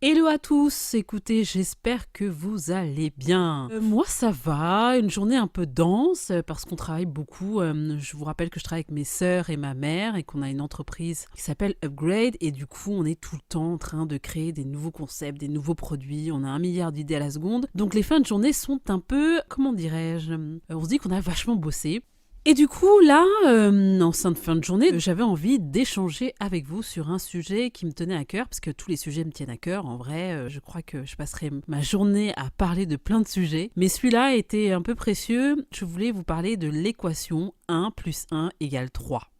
Hello à tous, écoutez, j'espère que vous allez bien. Moi ça va, une journée un peu dense parce qu'on travaille beaucoup. Je vous rappelle que je travaille avec mes sœurs et ma mère et qu'on a une entreprise qui s'appelle Upgrade et du coup on est tout le temps en train de créer des nouveaux concepts, des nouveaux produits. On a 1 milliard d'idées à la seconde. Donc les fins de journée sont un peu, comment dirais-je, on se dit qu'on a vachement bossé. Et du coup, là, en fin de journée, j'avais envie d'échanger avec vous sur un sujet qui me tenait à cœur, parce que tous les sujets me tiennent à cœur. En vrai, je crois que je passerai ma journée à parler de plein de sujets. Mais celui-là était un peu précieux. Je voulais vous parler de l'équation 1 plus 1 égale 3.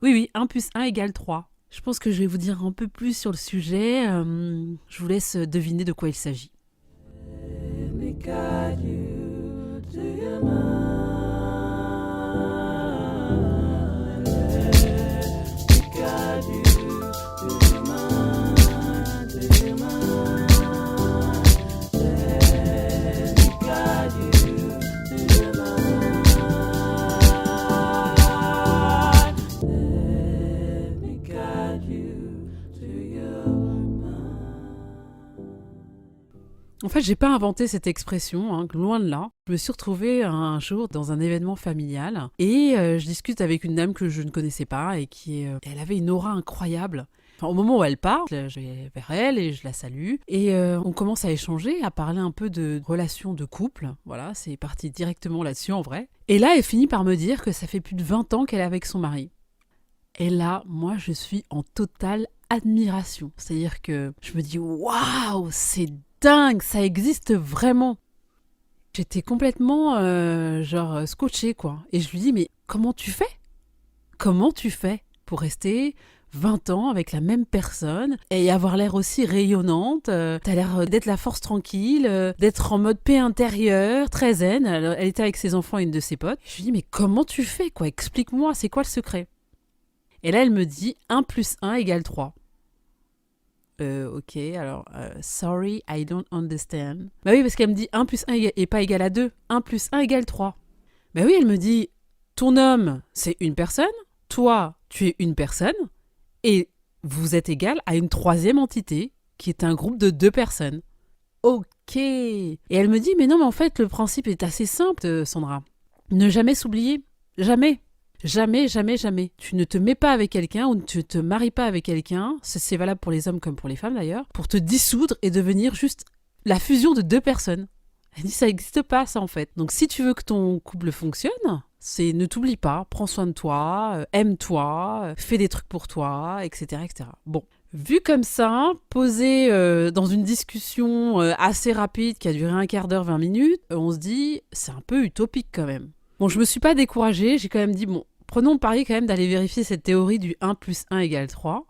Oui, 1 plus 1 égale 3. Je pense que je vais vous dire un peu plus sur le sujet. Je vous laisse deviner de quoi il s'agit. En fait, j'ai pas inventé cette expression, loin de là. Je me suis retrouvée un jour dans un événement familial et je discute avec une dame que je ne connaissais pas et elle avait une aura incroyable. Enfin, au moment où elle parle, je vais vers elle et je la salue et on commence à échanger, à parler un peu de relations de couple. Voilà, c'est parti directement là-dessus en vrai. Et là, elle finit par me dire que ça fait plus de 20 ans qu'elle est avec son mari. Et là, moi, je suis en totale admiration. C'est-à-dire que je me dis, waouh, c'est dingue, ça existe vraiment. J'étais complètement scotchée quoi. Et je lui dis mais comment tu fais? Comment tu fais pour rester 20 ans avec la même personne et avoir l'air aussi rayonnante? T'as l'air d'être la force tranquille, d'être en mode paix intérieure, très zen. Elle était avec ses enfants et une de ses potes. Je lui dis mais comment tu fais quoi? Explique-moi, c'est quoi le secret? Et là elle me dit 1 plus 1 égale 3. Ok, alors, sorry, I don't understand. Bah oui, parce qu'elle me dit 1 plus 1 est pas égal à 2. 1 plus 1 égale 3. Bah oui, elle me dit, ton homme, c'est une personne, toi, tu es une personne, et vous êtes égal à une troisième entité, qui est un groupe de 2 personnes. Ok. Et elle me dit, mais non, mais en fait, le principe est assez simple, Sandra. Ne jamais s'oublier. Jamais. Jamais, jamais, jamais. Tu ne te mets pas avec quelqu'un ou tu ne te maries pas avec quelqu'un, c'est valable pour les hommes comme pour les femmes d'ailleurs, pour te dissoudre et devenir juste la fusion de 2 personnes. Elle dit ça n'existe pas ça en fait. Donc si tu veux que ton couple fonctionne, c'est ne t'oublie pas, prends soin de toi, aime-toi, fais des trucs pour toi, etc. etc. Bon. Vu comme ça, posé dans une discussion assez rapide qui a duré 1/4 d'heure, 20 minutes, on se dit c'est un peu utopique quand même. Bon, je me suis pas découragée, j'ai quand même dit, bon, prenons le pari quand même d'aller vérifier cette théorie du 1 plus 1 égale 3.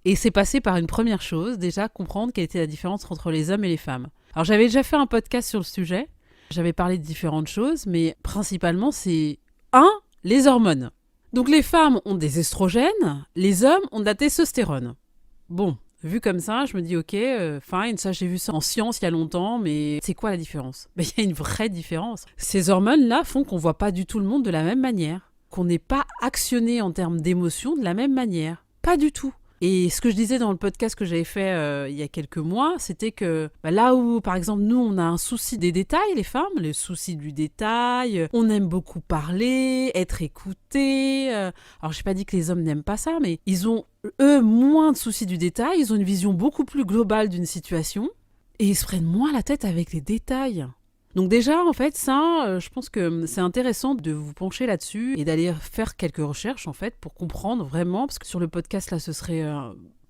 Et c'est passé par une première chose, déjà comprendre quelle était la différence entre les hommes et les femmes. Alors j'avais déjà fait un podcast sur le sujet, j'avais parlé de différentes choses, mais principalement c'est 1, les hormones. Donc les femmes ont des estrogènes, les hommes ont de la testostérone. Bon, vu comme ça, je me dis ok, fine, ça j'ai vu ça en science il y a longtemps, mais c'est quoi la différence? Il y a une vraie différence. Ces hormones-là font qu'on voit pas du tout le monde de la même manière, qu'on n'est pas actionné en termes d'émotions de la même manière. Pas du tout. Et ce que je disais dans le podcast que j'avais fait il y a quelques mois, c'était que là où, par exemple, nous, on a un souci des détails, les femmes, le souci du détail, on aime beaucoup parler, être écouté. Alors, j'ai pas dit que les hommes n'aiment pas ça, mais ils ont, eux, moins de soucis du détail, ils ont une vision beaucoup plus globale d'une situation, et ils se prennent moins la tête avec les détails. Donc déjà, en fait, ça, je pense que c'est intéressant de vous pencher là-dessus et d'aller faire quelques recherches, en fait, pour comprendre vraiment, parce que sur le podcast, là, ce serait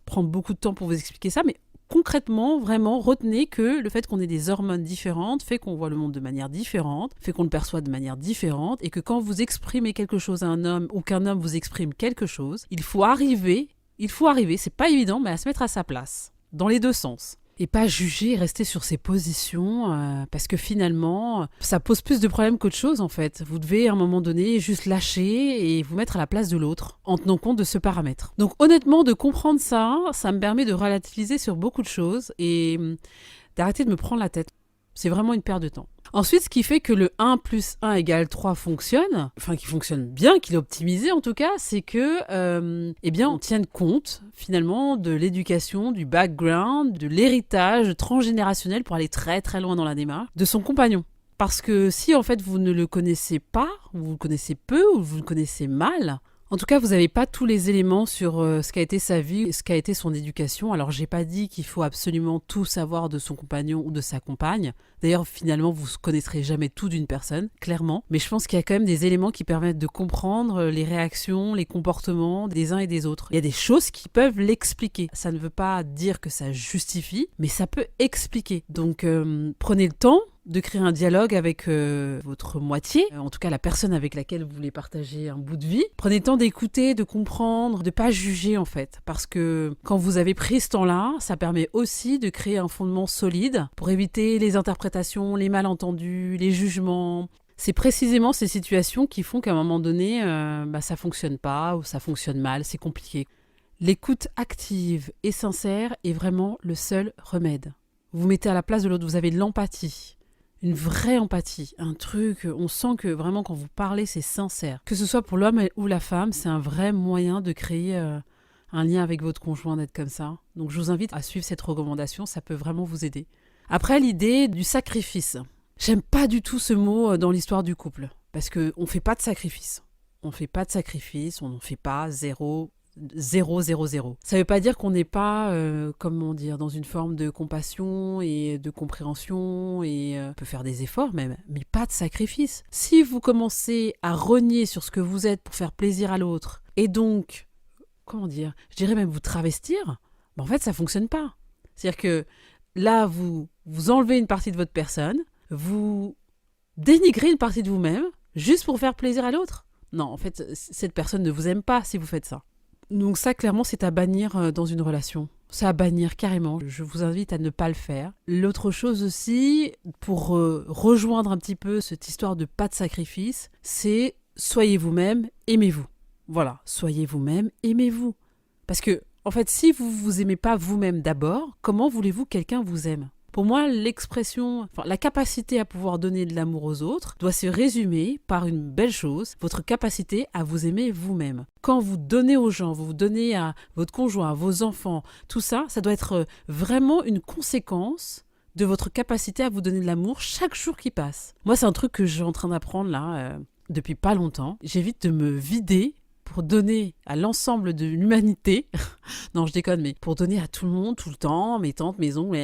prendre beaucoup de temps pour vous expliquer ça, mais concrètement, vraiment, retenez que le fait qu'on ait des hormones différentes fait qu'on voit le monde de manière différente, fait qu'on le perçoit de manière différente, et que quand vous exprimez quelque chose à un homme ou qu'un homme vous exprime quelque chose, il faut arriver, c'est pas évident, mais à se mettre à sa place, dans les deux sens. Et pas juger et rester sur ses positions, parce que finalement, ça pose plus de problèmes qu'autre chose en fait. Vous devez à un moment donné juste lâcher et vous mettre à la place de l'autre, en tenant compte de ce paramètre. Donc honnêtement, de comprendre ça, ça me permet de relativiser sur beaucoup de choses et d'arrêter de me prendre la tête. C'est vraiment une perte de temps. Ensuite, ce qui fait que le 1 plus 1 égale 3 fonctionne, enfin qui fonctionne bien, qu'il est optimisé en tout cas, c'est que on tienne compte finalement de l'éducation, du background, de l'héritage transgénérationnel pour aller très très loin dans la démarche de son compagnon. Parce que si en fait vous ne le connaissez pas, ou vous le connaissez peu, ou vous le connaissez mal, en tout cas vous n'avez pas tous les éléments sur ce qu'a été sa vie, ce qu'a été son éducation. Alors j'ai pas dit qu'il faut absolument tout savoir de son compagnon ou de sa compagne. D'ailleurs finalement vous ne connaîtrez jamais tout d'une personne, clairement. Mais je pense qu'il y a quand même des éléments qui permettent de comprendre les réactions, les comportements des uns et des autres. Il y a des choses qui peuvent l'expliquer. Ça ne veut pas dire que ça justifie, mais ça peut expliquer. Donc prenez le temps de créer un dialogue avec votre moitié, en tout cas la personne avec laquelle vous voulez partager un bout de vie. Prenez le temps d'écouter, de comprendre, de pas juger en fait, parce que quand vous avez pris ce temps-là, ça permet aussi de créer un fondement solide pour éviter les interprétations, les malentendus, les jugements. C'est précisément ces situations qui font qu'à un moment donné, ça fonctionne pas ou ça fonctionne mal, c'est compliqué. L'écoute active et sincère est vraiment le seul remède. Vous vous mettez à la place de l'autre, vous avez de l'empathie. Une vraie empathie, un truc, on sent que vraiment quand vous parlez, c'est sincère. Que ce soit pour l'homme ou la femme, c'est un vrai moyen de créer un lien avec votre conjoint, d'être comme ça. Donc je vous invite à suivre cette recommandation, ça peut vraiment vous aider. Après, l'idée du sacrifice. J'aime pas du tout ce mot dans l'histoire du couple, parce qu'on ne fait pas de sacrifice. On ne fait pas de sacrifice, on n'en fait pas, 0. Ça ne veut pas dire qu'on n'est pas, dans une forme de compassion et de compréhension et on peut faire des efforts même, mais pas de sacrifice. Si vous commencez à renier sur ce que vous êtes pour faire plaisir à l'autre et donc, je dirais même vous travestir, en fait ça ne fonctionne pas. C'est-à-dire que là, vous enlevez une partie de votre personne, vous dénigrez une partie de vous-même juste pour faire plaisir à l'autre. Non, en fait, cette personne ne vous aime pas si vous faites ça. Donc ça, clairement, c'est à bannir dans une relation. C'est à bannir carrément. Je vous invite à ne pas le faire. L'autre chose aussi, pour rejoindre un petit peu cette histoire de pas de sacrifice, c'est soyez vous-même, aimez-vous. Voilà, soyez vous-même, aimez-vous. Parce que, en fait, si vous ne vous aimez pas vous-même d'abord, comment voulez-vous que quelqu'un vous aime ? Pour moi, la capacité à pouvoir donner de l'amour aux autres doit se résumer par une belle chose, votre capacité à vous aimer vous-même. Quand vous donnez aux gens, vous donnez à votre conjoint, à vos enfants, tout ça, ça doit être vraiment une conséquence de votre capacité à vous donner de l'amour chaque jour qui passe. Moi, c'est un truc que je suis en train d'apprendre là depuis pas longtemps. J'évite de me vider pour donner à l'ensemble de l'humanité, non je déconne, mais pour donner à tout le monde, tout le temps, mes tantes, mes oncles,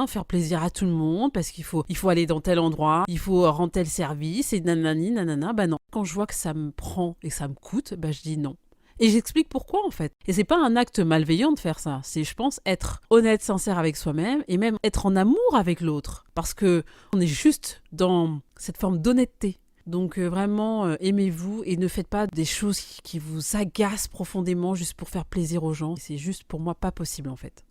faire plaisir à tout le monde, parce qu'il faut aller dans tel endroit, il faut rendre tel service, et nanani, nanana, non. Quand je vois que ça me prend et que ça me coûte, je dis non. Et j'explique pourquoi en fait. Et c'est pas un acte malveillant de faire ça, c'est je pense être honnête, sincère avec soi-même, et même être en amour avec l'autre, parce que on est juste dans cette forme d'honnêteté. Donc vraiment, aimez-vous et ne faites pas des choses qui vous agacent profondément juste pour faire plaisir aux gens. C'est juste pour moi pas possible en fait.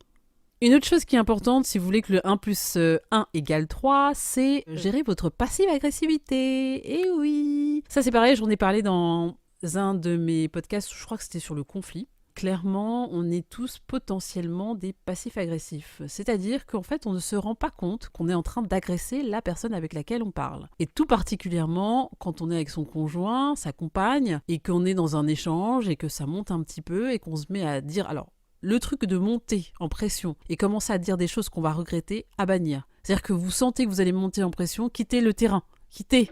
Une autre chose qui est importante, si vous voulez que le 1 plus 1 égale 3, c'est gérer votre passive agressivité. Et oui, ça c'est pareil, j'en ai parlé dans un de mes podcasts, je crois que c'était sur le conflit. Clairement, on est tous potentiellement des passifs agressifs. C'est-à-dire qu'en fait, on ne se rend pas compte qu'on est en train d'agresser la personne avec laquelle on parle. Et tout particulièrement quand on est avec son conjoint, sa compagne, et qu'on est dans un échange et que ça monte un petit peu et qu'on se met à dire... Alors, le truc de monter en pression et commencer à dire des choses qu'on va regretter, à bannir. C'est-à-dire que vous sentez que vous allez monter en pression, quittez le terrain. Quittez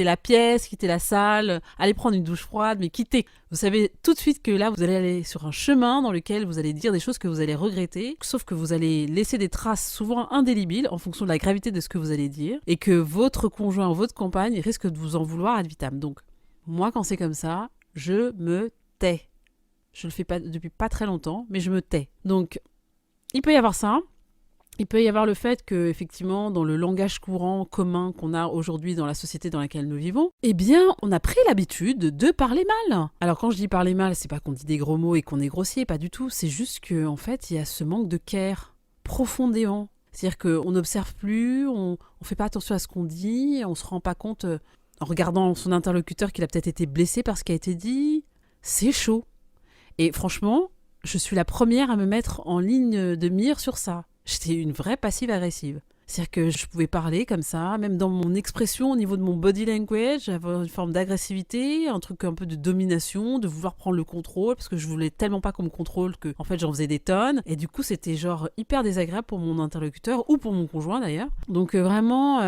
la pièce, quittez la salle, allez prendre une douche froide, mais quittez. Vous savez tout de suite que là, vous allez aller sur un chemin dans lequel vous allez dire des choses que vous allez regretter, sauf que vous allez laisser des traces souvent indélébiles en fonction de la gravité de ce que vous allez dire, et que votre conjoint ou votre compagne risque de vous en vouloir ad vitam. Donc, moi, quand c'est comme ça, je me tais. Je le fais pas depuis pas très longtemps, mais je me tais. Donc, il peut y avoir ça. Il peut y avoir le fait que, effectivement, dans le langage courant commun qu'on a aujourd'hui dans la société dans laquelle nous vivons, eh bien, on a pris l'habitude de parler mal. Alors, quand je dis parler mal, c'est pas qu'on dit des gros mots et qu'on est grossier, pas du tout. C'est juste qu'en fait, il y a ce manque de care profondément. C'est-à-dire qu'on n'observe plus, on fait pas attention à ce qu'on dit, on se rend pas compte, en regardant son interlocuteur, qu'il a peut-être été blessé par ce qui a été dit. C'est chaud. Et franchement, je suis la première à me mettre en ligne de mire sur ça. J'étais une vraie passive agressive. C'est-à-dire que je pouvais parler comme ça, même dans mon expression, au niveau de mon body language, j'avais une forme d'agressivité, un truc un peu de domination, de vouloir prendre le contrôle, parce que je voulais tellement pas qu'on me contrôle que, en fait, j'en faisais des tonnes. Et du coup, c'était genre hyper désagréable pour mon interlocuteur, ou pour mon conjoint d'ailleurs. Donc vraiment,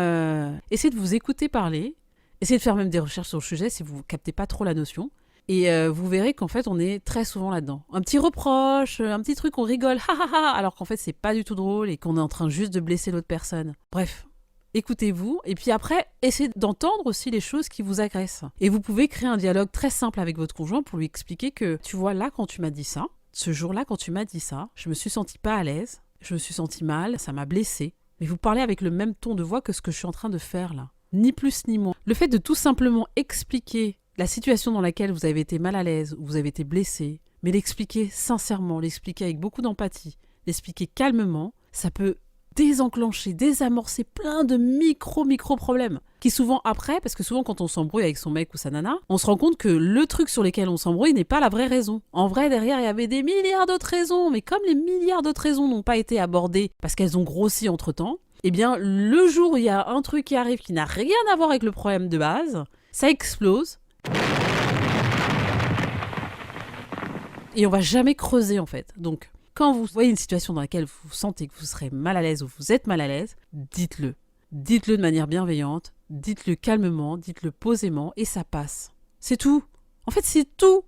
essayez de vous écouter parler, essayez de faire même des recherches sur le sujet si vous captez pas trop la notion. Et vous verrez qu'en fait, on est très souvent là-dedans. Un petit reproche, un petit truc, on rigole, ha ha ha, alors qu'en fait, c'est pas du tout drôle et qu'on est en train juste de blesser l'autre personne. Bref, écoutez-vous. Et puis après, essayez d'entendre aussi les choses qui vous agressent. Et vous pouvez créer un dialogue très simple avec votre conjoint pour lui expliquer que, tu vois, là, quand tu m'as dit ça, ce jour-là, quand tu m'as dit ça, je me suis sentie pas à l'aise, je me suis sentie mal, ça m'a blessée. Mais vous parlez avec le même ton de voix que ce que je suis en train de faire là. Ni plus ni moins. Le fait de tout simplement expliquer la situation dans laquelle vous avez été mal à l'aise ou vous avez été blessé, mais l'expliquer sincèrement, l'expliquer avec beaucoup d'empathie, l'expliquer calmement, ça peut désenclencher, désamorcer plein de micro problèmes qui souvent après, parce que souvent quand on s'embrouille avec son mec ou sa nana, on se rend compte que le truc sur lequel on s'embrouille n'est pas la vraie raison. En vrai, derrière, il y avait des milliards d'autres raisons, mais comme les milliards d'autres raisons n'ont pas été abordées parce qu'elles ont grossi entre-temps, eh bien, le jour où il y a un truc qui arrive qui n'a rien à voir avec le problème de base, ça explose. Et on va jamais creuser en fait. Donc, quand vous voyez une situation dans laquelle vous sentez que vous serez mal à l'aise ou vous êtes mal à l'aise, dites-le. Dites-le de manière bienveillante, dites-le calmement, dites-le posément et ça passe. C'est tout. En fait, c'est tout.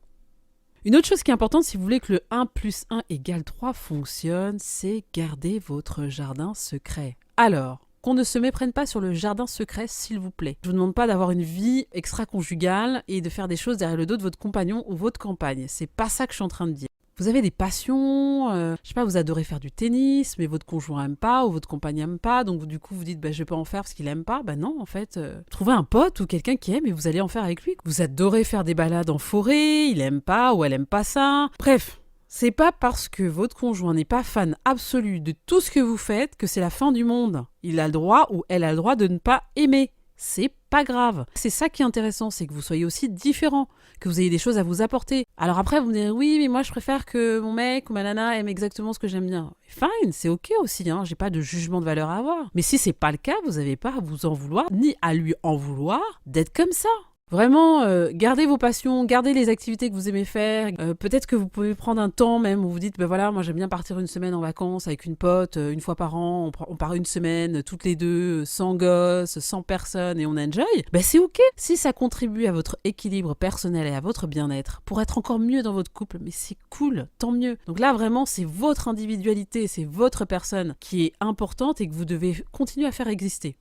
Une autre chose qui est importante si vous voulez que le 1 plus 1 égale 3 fonctionne, c'est garder votre jardin secret. Alors, qu'on ne se méprenne pas sur le jardin secret, s'il vous plaît. Je vous demande pas d'avoir une vie extra-conjugale et de faire des choses derrière le dos de votre compagnon ou votre compagne. C'est pas ça que je suis en train de dire. Vous avez des passions, je sais pas, vous adorez faire du tennis, mais votre conjoint aime pas ou votre compagne aime pas, donc du coup vous dites je vais pas en faire parce qu'il aime pas. Non, en fait, trouvez un pote ou quelqu'un qui aime et vous allez en faire avec lui. Vous adorez faire des balades en forêt, il aime pas ou elle aime pas ça. Bref. C'est pas parce que votre conjoint n'est pas fan absolu de tout ce que vous faites que c'est la fin du monde. Il a le droit ou elle a le droit de ne pas aimer. C'est pas grave. C'est ça qui est intéressant, c'est que vous soyez aussi différents, que vous ayez des choses à vous apporter. Alors après, vous me direz, oui, mais moi je préfère que mon mec ou ma nana aime exactement ce que j'aime bien. Fine, c'est ok aussi, hein, j'ai pas de jugement de valeur à avoir. Mais si c'est pas le cas, vous avez pas à vous en vouloir, ni à lui en vouloir d'être comme ça. Vraiment, gardez vos passions, gardez les activités que vous aimez faire. Peut-être que vous pouvez prendre un temps même où vous dites, voilà, moi j'aime bien partir une semaine en vacances avec une pote, une fois par an, on part une semaine, toutes les deux, sans gosse, sans personne et on enjoy. C'est ok. Si ça contribue à votre équilibre personnel et à votre bien-être, pour être encore mieux dans votre couple, mais c'est cool, tant mieux. Donc là, vraiment, c'est votre individualité, c'est votre personne qui est importante et que vous devez continuer à faire exister.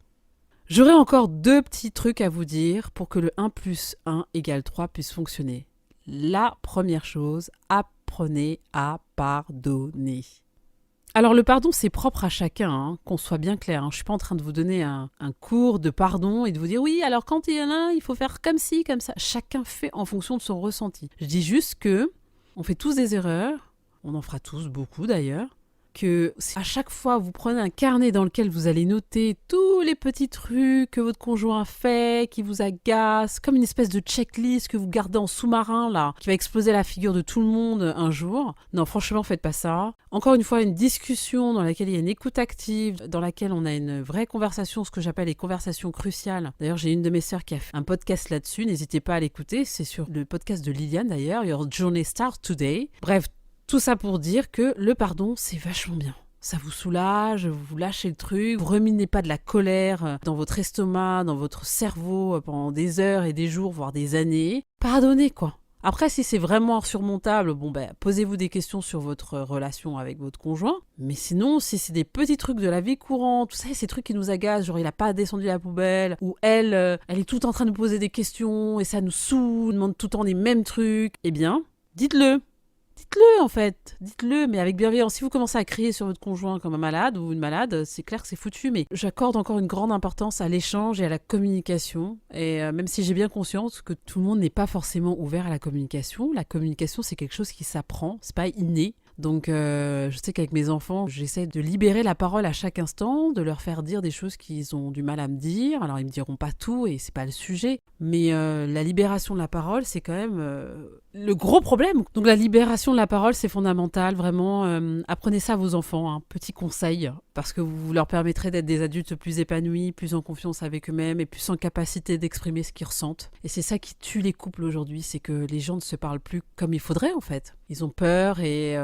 J'aurais encore 2 petits trucs à vous dire pour que le 1 plus 1 égale 3 puisse fonctionner. La première chose, apprenez à pardonner. Alors le pardon, c'est propre à chacun, hein, qu'on soit bien clair. Je ne suis pas en train de vous donner un cours de pardon et de vous dire oui, alors quand il y en a un, il faut faire comme ci, comme ça. Chacun fait en fonction de son ressenti. Je dis juste que on fait tous des erreurs, on en fera tous beaucoup d'ailleurs. Que à chaque fois vous prenez un carnet dans lequel vous allez noter tous les petits trucs que votre conjoint fait, qui vous agacent, comme une espèce de checklist que vous gardez en sous-marin là, qui va exploser la figure de tout le monde un jour. Non, franchement, faites pas ça. Encore une fois, une discussion dans laquelle il y a une écoute active, dans laquelle on a une vraie conversation, ce que j'appelle les conversations cruciales. D'ailleurs, j'ai une de mes sœurs qui a fait un podcast là-dessus, n'hésitez pas à l'écouter, c'est sur le podcast de Liliane d'ailleurs, Your Journey Starts Today. Bref, tout ça pour dire que le pardon, c'est vachement bien. Ça vous soulage, vous lâchez le truc, vous reminez pas de la colère dans votre estomac, dans votre cerveau pendant des heures et des jours, voire des années. Pardonnez quoi. Après, si c'est vraiment insurmontable, posez-vous des questions sur votre relation avec votre conjoint. Mais sinon, si c'est des petits trucs de la vie courante, tout ça, ces trucs qui nous agacent, genre il a pas descendu la poubelle, ou elle est tout en train de nous poser des questions et ça nous saoule, demande tout le temps les mêmes trucs, eh bien, dites-le. Dites-le en fait, dites-le, mais avec bienveillance. Si vous commencez à crier sur votre conjoint comme un malade ou une malade, c'est clair que c'est foutu, mais j'accorde encore une grande importance à l'échange et à la communication. Et même si j'ai bien conscience que tout le monde n'est pas forcément ouvert à la communication, c'est quelque chose qui s'apprend, c'est pas inné. Donc je sais qu'avec mes enfants, j'essaie de libérer la parole à chaque instant, de leur faire dire des choses qu'ils ont du mal à me dire. Alors ils me diront pas tout et c'est pas le sujet, mais la libération de la parole, c'est quand même le gros problème. Donc la libération de la parole, c'est fondamental, vraiment. Apprenez ça à vos enfants, hein. Petit conseil, parce que vous leur permettrez d'être des adultes plus épanouis, plus en confiance avec eux-mêmes et plus en capacité d'exprimer ce qu'ils ressentent. Et c'est ça qui tue les couples aujourd'hui, c'est que les gens ne se parlent plus comme il faudrait en fait. Ils ont peur et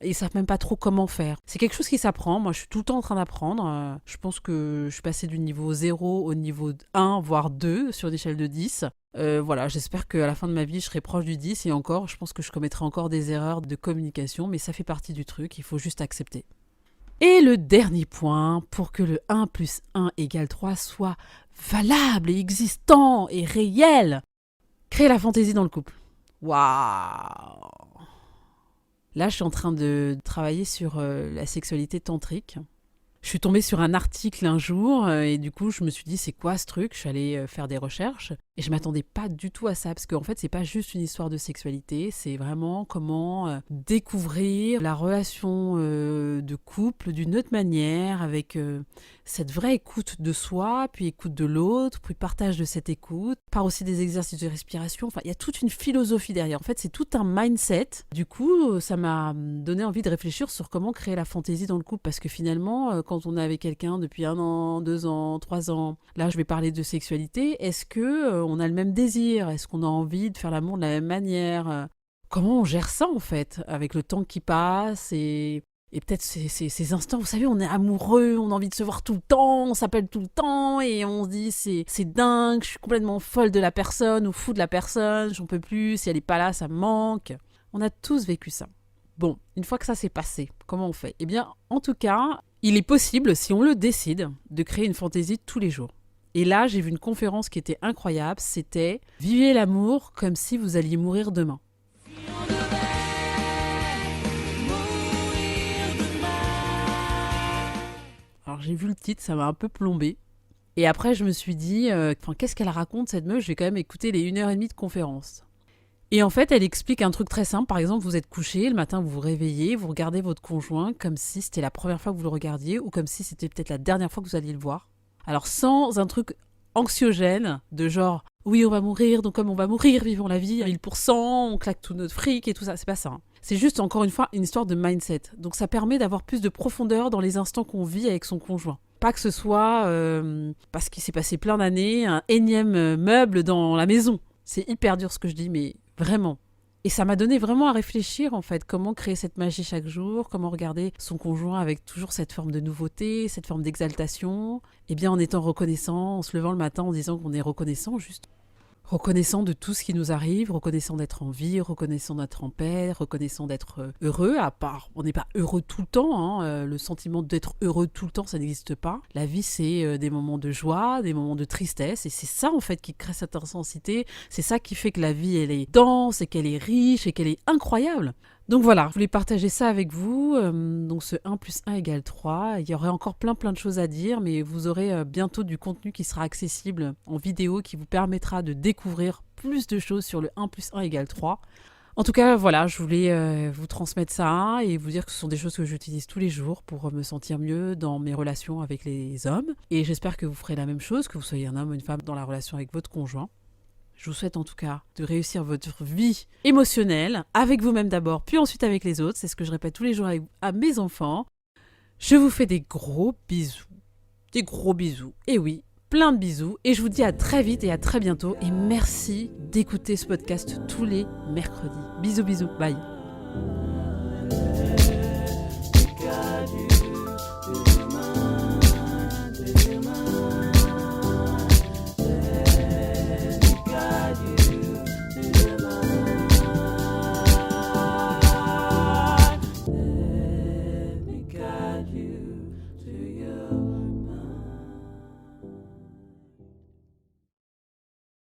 ils savent même pas trop comment faire. C'est quelque chose qui s'apprend. Moi, je suis tout le temps en train d'apprendre. Je pense que je suis passée du niveau 0 au niveau 1, voire 2 sur une échelle de 10. Voilà, j'espère qu'à la fin de ma vie, je serai proche du 10 et encore, je pense que je commettrai encore des erreurs de communication, mais ça fait partie du truc, il faut juste accepter. Et le dernier point, pour que le 1 plus 1 égale 3 soit valable et existant et réel, créer la fantaisie dans le couple. Waouh! Là, je suis en train de travailler sur la sexualité tantrique. Je suis tombée sur un article un jour et du coup, je me suis dit, c'est quoi ce truc? Je suis allée faire des recherches et je m'attendais pas du tout à ça parce qu'en fait, c'est pas juste une histoire de sexualité, c'est vraiment comment découvrir la relation de couple d'une autre manière avec cette vraie écoute de soi, puis écoute de l'autre, puis partage de cette écoute, par aussi des exercices de respiration. Enfin, il y a toute une philosophie derrière. En fait, c'est tout un mindset. Du coup, ça m'a donné envie de réfléchir sur comment créer la fantaisie dans le couple parce que finalement, quand on est avec quelqu'un depuis 1 an, 2 ans, 3 ans, là, je vais parler de sexualité. Est-ce que on a le même désir? Est-ce qu'on a envie de faire l'amour de la même manière? Comment on gère ça, en fait, avec le temps qui passe et peut-être ces instants, vous savez, on est amoureux, on a envie de se voir tout le temps, on s'appelle tout le temps et on se dit c'est dingue, je suis complètement folle de la personne ou fou de la personne, j'en peux plus, si elle n'est pas là, ça me manque. On a tous vécu ça. Bon, une fois que ça s'est passé, comment on fait? Eh bien, en tout cas, il est possible, si on le décide, de créer une fantaisie tous les jours. Et là, j'ai vu une conférence qui était incroyable, c'était « Vivez l'amour comme si vous alliez mourir demain ». Alors j'ai vu le titre, ça m'a un peu plombé. Et après, je me suis dit, qu'est-ce qu'elle raconte cette meuf? Je vais quand même écouter les 1h30 de conférence. Et en fait, elle explique un truc très simple. Par exemple, vous êtes couché, le matin, vous vous réveillez, vous regardez votre conjoint comme si c'était la première fois que vous le regardiez ou comme si c'était peut-être la dernière fois que vous alliez le voir. Alors sans un truc anxiogène de genre « oui, on va mourir, donc comme on va mourir, vivons la vie à 1000%, on claque tout notre fric et tout ça ». C'est pas ça. Hein. C'est juste, encore une fois, une histoire de mindset. Donc ça permet d'avoir plus de profondeur dans les instants qu'on vit avec son conjoint. Pas que ce soit, parce qu'il s'est passé plein d'années, un énième meuble dans la maison. C'est hyper dur ce que je dis, mais vraiment. Et ça m'a donné vraiment à réfléchir, en fait, comment créer cette magie chaque jour, comment regarder son conjoint avec toujours cette forme de nouveauté, cette forme d'exaltation, et bien en étant reconnaissant, en se levant le matin en disant qu'on est reconnaissant, juste. Reconnaissant de tout ce qui nous arrive, reconnaissant d'être en vie, reconnaissant d'être en paix, reconnaissant d'être heureux, à part, on n'est pas heureux tout le temps, hein, le sentiment d'être heureux tout le temps, ça n'existe pas. La vie, c'est des moments de joie, des moments de tristesse, et c'est ça, en fait, qui crée cette intensité, c'est ça qui fait que la vie, elle est dense, et qu'elle est riche, et qu'elle est incroyable. Donc voilà, je voulais partager ça avec vous. Donc ce 1 plus 1 égale 3. Il y aurait encore plein de choses à dire, mais vous aurez bientôt du contenu qui sera accessible en vidéo qui vous permettra de découvrir plus de choses sur le 1 plus 1 égale 3. En tout cas, voilà, je voulais vous transmettre ça et vous dire que ce sont des choses que j'utilise tous les jours pour me sentir mieux dans mes relations avec les hommes. Et j'espère que vous ferez la même chose, que vous soyez un homme ou une femme dans la relation avec votre conjoint. Je vous souhaite en tout cas de réussir votre vie émotionnelle, avec vous-même d'abord, puis ensuite avec les autres. C'est ce que je répète tous les jours à mes enfants. Je vous fais des gros bisous. Des gros bisous. Et oui, plein de bisous. Et je vous dis à très vite et à très bientôt. Et merci d'écouter ce podcast tous les mercredis. Bisous, bisous. Bye.